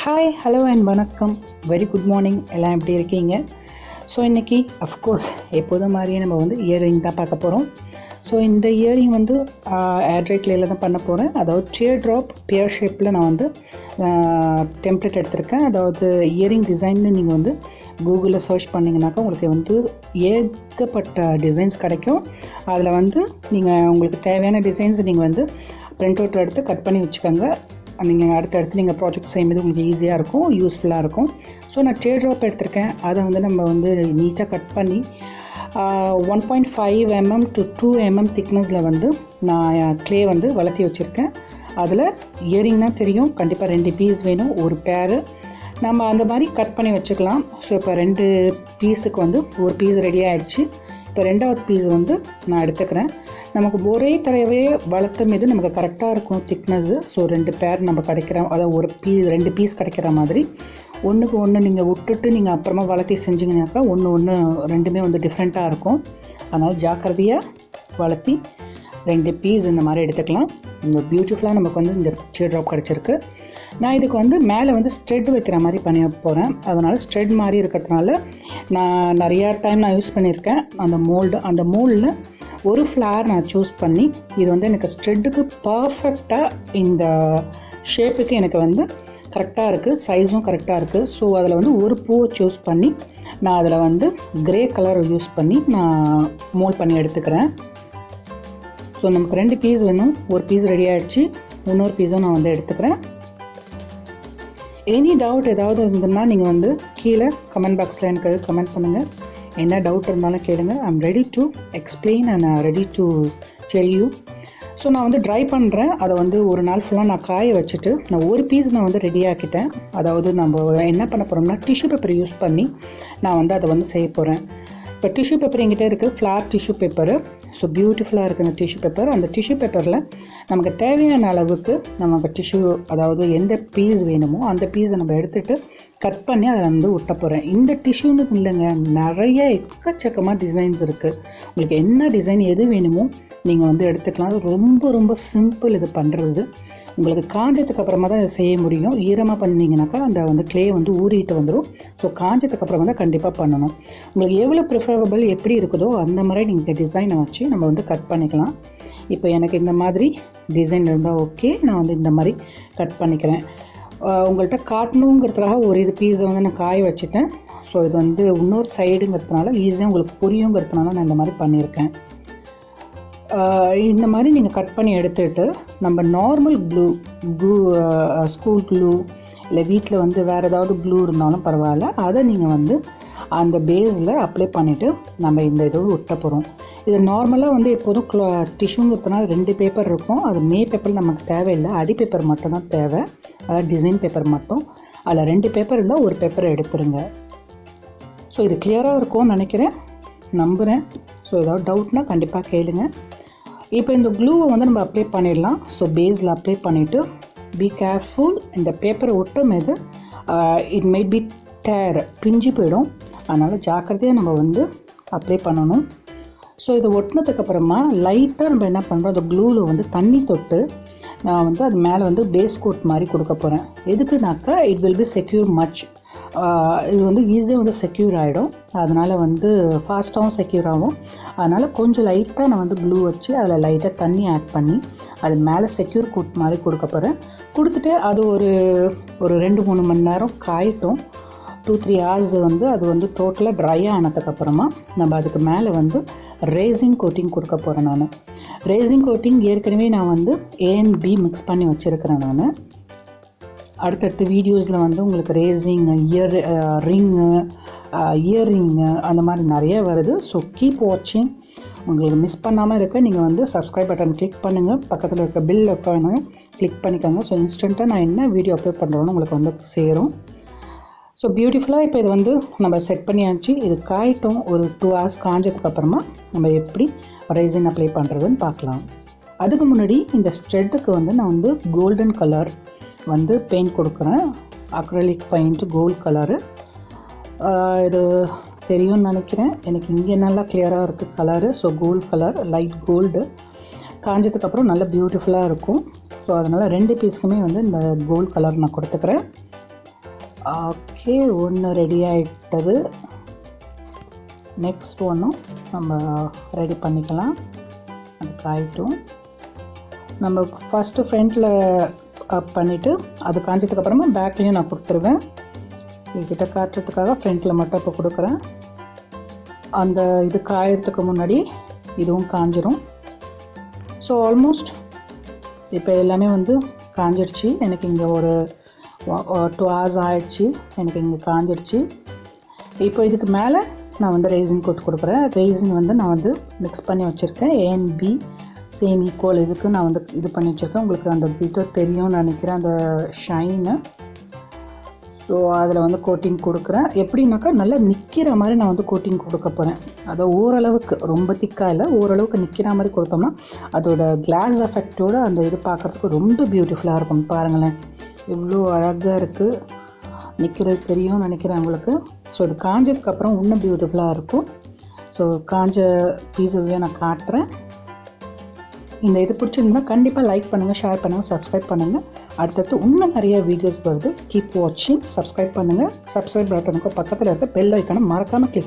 Hi hello and வணக்கம். Very good morning. எல்லாம் எப்படி இருக்கீங்க? ஸோ இன்றைக்கி அஃப்கோர்ஸ் எப்போதும் மாதிரியே நம்ம வந்து இயரிங் தான் பார்க்க போகிறோம். ஸோ இந்த இயரிங் வந்து Airdry கிளேயில் தான் பண்ண போகிறேன். அதாவது டியர் ட்ராப் பியர் ஷேப்பில் நான் வந்து டெம்ப்ளேட் எடுத்திருக்கேன். அதாவது இயரிங் டிசைன்னு நீங்கள் வந்து கூகுளில் சர்ச் பண்ணிங்கனாக்கா உங்களுக்கு வந்து ஏகப்பட்ட டிசைன்ஸ் கிடைக்கும். அதில் வந்து நீங்கள் உங்களுக்கு தேவையான டிசைன்ஸ் நீங்கள் வந்து பிரிண்ட் அவுட்டில் எடுத்து கட் பண்ணி வச்சுக்கோங்க. நீங்கள் அடுத்தடுத்து நீங்கள் ப்ராஜெக்ட் செய்யும்போது உங்களுக்கு ஈஸியாக இருக்கும், யூஸ்ஃபுல்லாக இருக்கும். ஸோ நான் டியர் ட்ராப் எடுத்திருக்கேன். அதை வந்து நம்ம வந்து நீட்டாக கட் பண்ணி 1.5 mm to 2 mm திக்னஸில் வந்து நான் க்ளே வந்து வளர்த்தி வச்சுருக்கேன். அதில் இயரிங்னா தெரியும், கண்டிப்பாக 2 பீஸ் வேணும், ஒரு பேரு. நம்ம அந்த மாதிரி கட் பண்ணி வச்சுக்கலாம். ஸோ இப்போ 2 பீஸுக்கு வந்து ஒரு பீஸ் ரெடி ஆகிடுச்சு. இப்போ 2வது பீஸ் வந்து நான் எடுத்துக்கிறேன். நமக்கு ஒரே தடவை வளர்த்தும் இது நமக்கு கரெக்டாக இருக்கும் திக்னஸ்ஸு. ஸோ 2 பேர் நம்ம கிடைக்கிற, அதாவது ஒரு பீஸ் 2 பீஸ் கிடைக்கிற மாதிரி ஒன்றுக்கு ஒன்று நீங்கள் விட்டுட்டு நீங்கள் அப்புறமா வளர்த்தி செஞ்சிங்கனாக்கா ஒன்று ரெண்டுமே வந்து டிஃப்ரெண்ட்டாக இருக்கும். அதனால் ஜாக்கிரதையாக வளர்த்தி 2 பீஸ் இந்த மாதிரி எடுத்துக்கலாம். இந்த பியூட்டிஃபுல்லாக நமக்கு வந்து இந்த டியர் ட்ராப் கிடச்சிருக்கு. நான் இதுக்கு வந்து மேலே வந்து ஸ்ட்ரெட் வைக்கிற மாதிரி பண்ணி போகிறேன். அதனால் ஸ்ட்ரெட் மாதிரி இருக்கிறதுனால நான் நிறையா டைம் நான் யூஸ் பண்ணியிருக்கேன். அந்த மோல்டில் ஒரு ஃப்ளார் நான் சூஸ் பண்ணி, இது வந்து எனக்கு ஸ்ட்ரெட்டுக்கு பர்ஃபெக்டாக இந்த ஷேப்புக்கு எனக்கு வந்து கரெக்டாக இருக்குது, சைஸும் கரெக்டாக இருக்குது. ஸோ அதில் வந்து ஒரு பூவை சூஸ் பண்ணி நான் அதில் வந்து கிரே கலர் யூஸ் பண்ணி நான் மோல்ட் பண்ணி எடுத்துக்கிறேன். ஸோ நமக்கு 2 பீஸ் வேணும், ஒரு பீஸ் ரெடி ஆகிடுச்சு, இன்னொரு பீஸும் நான் வந்து எடுத்துக்கிறேன். எனி டவுட் ஏதாவது இருந்ததுன்னா நீங்கள் வந்து கீழே கமெண்ட் பாக்ஸில் எனக்கு கமெண்ட் பண்ணுங்கள். என்ன டவுட் இருந்தாலும் கேளுங்க. I'm ready to explain and ready to tell you. So நான் வந்து ட்ரை பண்ணுறேன். அதை வந்து ஒரு நாள் ஃபுல்லாக நான் காய வச்சுட்டு நான் ஒரு பீஸ் நான் வந்து ரெடி ஆக்கிட்டேன். அதாவது நம்ம என்ன பண்ண போகிறோம்னா டிஷ்யூ பேப்பர் யூஸ் பண்ணி நான் வந்து அதை வந்து செய்ய போகிறேன். இப்போ டிஷ்யூ பேப்பர் என்கிட்ட இருக்குது, ஃப்ளார் டிஷ்யூ பேப்பரு. ஸோ பியூட்டிஃபுல்லாக இருக்குது அந்த டிஷ்யூ பேப்பர். அந்த டிஷ்யூ பேப்பரில் நமக்கு தேவையான அளவுக்கு நமக்கு டிஷ்யூ, அதாவது எந்த பீஸ் வேணுமோ அந்த பீஸை நம்ம எடுத்துகிட்டு கட் பண்ணி அதில் வந்து ஒட்ட போகிறேன். இந்த டிஷ்யூன்னு இல்லைங்க, நிறைய எக்கச்சக்கமாக டிசைன்ஸ் இருக்குது. உங்களுக்கு என்ன டிசைன் எது வேணுமோ நீங்கள் வந்து எடுத்துக்கலாம். ரொம்ப ரொம்ப சிம்பிள் இது பண்ணுறது. உங்களுக்கு காஞ்சதுக்கு அப்புறமா தான் இதை செய்ய முடியும். ஈரமாக பண்ணிங்கனாக்கா அந்த வந்து க்ளே வந்து ஊறிட்டு வந்துடும். ஸோ காஞ்சதுக்கு அப்புறமா தான் கண்டிப்பாக பண்ணணும். உங்களுக்கு எவ்வளோ ப்ரிஃபரபிள் எப்படி இருக்குதோ அந்த மாதிரி நீங்கள் டிசைனை வச்சு நம்ம வந்து கட் பண்ணிக்கலாம். இப்போ எனக்கு இந்த மாதிரி டிசைன் இருந்தால் ஓகே, நான் வந்து இந்த மாதிரி கட் பண்ணிக்கிறேன். உங்கள்கிட்ட காட்டணுங்கிறதுக்காக ஒரு இது பீஸை வந்து நான் காய வச்சுட்டேன். ஸோ இது வந்து இன்னொரு சைடுங்கிறதுனால ஈஸியாக உங்களுக்கு புரியுங்கிறதுனால நான் இந்த மாதிரி பண்ணியிருக்கேன். இந்த மாதிரி நீங்கள் கட் பண்ணி எடுத்துகிட்டு நம்ம நார்மல் க்ளூ ஸ்கூல் க்ளூ இல்லை வீட்டில் வந்து வேறு ஏதாவது க்ளூ இருந்தாலும் பரவாயில்ல, அதை நீங்கள் வந்து அந்த பேஸில் அப்ளை பண்ணிவிட்டு நம்ம இந்த இது ஒட்ட போகிறோம். இது நார்மலாக வந்து எப்போதும் டிஷ்யூங்கிறதுனால 2 பேப்பர் இருக்கும். அது மே பேப்பர் நமக்கு தேவையில்லை, அடி பேப்பர் மட்டும் தான் தேவை, அதாவது டிசைன் பேப்பர் மட்டும். அதில் 2 பேப்பர் இருந்தால் ஒரு பேப்பரை எடுத்துருங்க. ஸோ இது கிளியராக இருக்கும்னு நினைக்கிறேன், நம்புகிறேன். ஸோ ஏதாவது டவுட்னால் கண்டிப்பாக கேளுங்க. இப்போ இந்த க்ளூவை வந்து நம்ம அப்ளை பண்ணிடலாம். ஸோ பேஸில் அப்ளை பண்ணிவிட்டு பி கேர்ஃபுல். இந்த பேப்பரை ஒட்டும் போது இட் மைட் பி டேர், பிஞ்சு போயிடும். அதனால் ஜாக்கிரதையாக நம்ம வந்து அப்ளை பண்ணணும். ஸோ இதை ஒட்டினதுக்கப்புறமா லைட்டாக நம்ம என்ன பண்ணுறோம், அந்த க்ளூவில் வந்து தண்ணி தொட்டு நான் வந்து அது மேலே வந்து பேஸ் கோட் மாதிரி கொடுக்க போகிறேன். எதுக்குனாக்கா it will be secure much. இது வந்து ஈஸியாக வந்து செக்யூர் ஆகிடும். அதனால் வந்து ஃபாஸ்ட்டாகவும் செக்யூர் ஆகும். அதனால் கொஞ்சம் லைட்டாக நான் வந்து க்ளூ வச்சு அதில் லைட்டாக தண்ணி ஆட் பண்ணி அது மேலே செக்யூர் கோட் மாதிரி கொடுக்க போகிறேன். கொடுத்துட்டு அது ஒரு 2-3 மணி நேரம் காயட்டும். 2-3 hours வந்து அது வந்து டோட்டலாக ட்ரை ஆனதுக்கப்புறமா நம்ம அதுக்கு மேலே வந்து ரேசிங் கோட்டிங் கொடுக்க போகிறேன். நான் ரேசிங் கோட்டிங் ஏற்கனவே நான் வந்து A and B மிக்ஸ் பண்ணி வச்சுருக்கிறேன். நான் அடுத்தடுத்த வீடியோஸில் வந்து உங்களுக்கு ரேசிங், இயரிங்கு அந்த மாதிரி நிறைய வருது. ஸோ கீப் வாட்சிங். உங்களுக்கு மிஸ் பண்ணாமல் இருக்க நீங்கள் வந்து சப்ஸ்கிரைப் பட்டன் கிளிக் பண்ணுங்கள், பக்கத்தில் இருக்க பில் உட்காந்து கிளிக் பண்ணிக்கோங்க. ஸோ இன்ஸ்டண்ட்டாக நான் என்ன வீடியோ அப்லோட் பண்ணுறோன்னு உங்களுக்கு வந்து சேரும். ஸோ பியூட்டிஃபுல்லாக இப்போ இது வந்து நம்ம செட் பண்ணியாச்சு. இது காயட்டும். ஒரு 2 hours காஞ்சதுக்கப்புறமா நம்ம எப்படி ரேசின் அப்ளை பண்ணுறதுன்னு பார்க்கலாம். அதுக்கு முன்னாடி இந்த ஸ்ட்ரெட்டுக்கு வந்து நான் வந்து கோல்டன் கலர் வந்து பெயிண்ட் கொடுக்குறேன். Acrylic paint gold colour. இது தெரியும்னு நினைக்கிறேன். எனக்கு இங்கே நல்லா கிளியராக இருக்குது colour. So gold colour, light gold காஞ்சதுக்கப்புறம் நல்லா பியூட்டிஃபுல்லாக இருக்கும். ஸோ அதனால் 2 பீஸுக்குமே வந்து இந்த கோல்டு கலர் நான் கொடுத்துக்கிறேன். ஓகே, ஒன்று ரெடி ஆகிட்டது. நெக்ஸ்ட் ஒன்றும் நம்ம ரெடி பண்ணிக்கலாம். அது காயிட்டும். நம்ம ஃபஸ்ட்டு ஃப்ரண்ட்டில் பண்ணிவிட்டு அது காஞ்சதுக்கப்புறமா பேக்லேயும் நான் கொடுத்துருவேன். இதுக்கிட்ட காட்டுறதுக்காக ஃப்ரண்ட்டில் மட்டும் இப்போ கொடுக்குறேன். அந்த இது காயறதுக்கு முன்னாடி இதுவும் காஞ்சிரும். ஸோ ஆல்மோஸ்ட் இப்போ எல்லாமே வந்து காஞ்சிடுச்சு. எனக்கு இங்கே ஒரு 2 hours ஆகிடுச்சு. எனக்கு இங்கே காஞ்சிடுச்சு. இப்போ இதுக்கு மேலே நான் வந்து ரெய்சின் கொடுக்குறேன். ரெய்சின் வந்து நான் வந்து மிக்ஸ் பண்ணி வச்சுருக்கேன். A&B சேம் ஈக்குவல் இதுக்கு நான் வந்து இது பண்ணி வச்சுருக்கேன். உங்களுக்கு அந்த கிளிட்டர் தெரியும்னு நினைக்கிறேன், அந்த ஷைனு. ஸோ அதில் வந்து கோட்டிங் கொடுக்குறேன். எப்படின்னாக்கா நல்லா நிற்கிற மாதிரி நான் வந்து கோட்டிங் கொடுக்க போகிறேன். அதை ஓரளவுக்கு, ரொம்ப திக்காக இல்லை, ஓரளவுக்கு நிற்கிற மாதிரி கொடுத்தோம்னா அதோட கிளாஸ் எஃபெக்டோடு அந்த இது பார்க்குறதுக்கு ரொம்ப பியூட்டிஃபுல்லாக இருக்கும். பாருங்களேன் எவ்வளோ அழகாக இருக்குது. நிற்கிறது தெரியும்னு நினைக்கிறேன் உங்களுக்கு. ஸோ இது காஞ்சதுக்கப்புறம் இன்னும் பியூட்டிஃபுல்லாக இருக்கும். ஸோ காஞ்ச பீஸஸையும் நான் காட்டுறேன். இந்த இது பிடிச்சிருந்தா கண்டிப்பாக லைக் பண்ணுங்கள், ஷேர் பண்ணுங்கள், சப்ஸ்கிரைப் பண்ணுங்கள். அடுத்தடுத்து இன்னும் நிறைய வீடியோஸ் வருது. கீப் வாட்சிங். சப்ஸ்கிரைப் பண்ணுங்கள். சப்ஸ்கிரைப் பட்டனுக்கு பக்கத்தில் இருக்க பெல் ஐக்கானை மறக்காமல் கிளிக்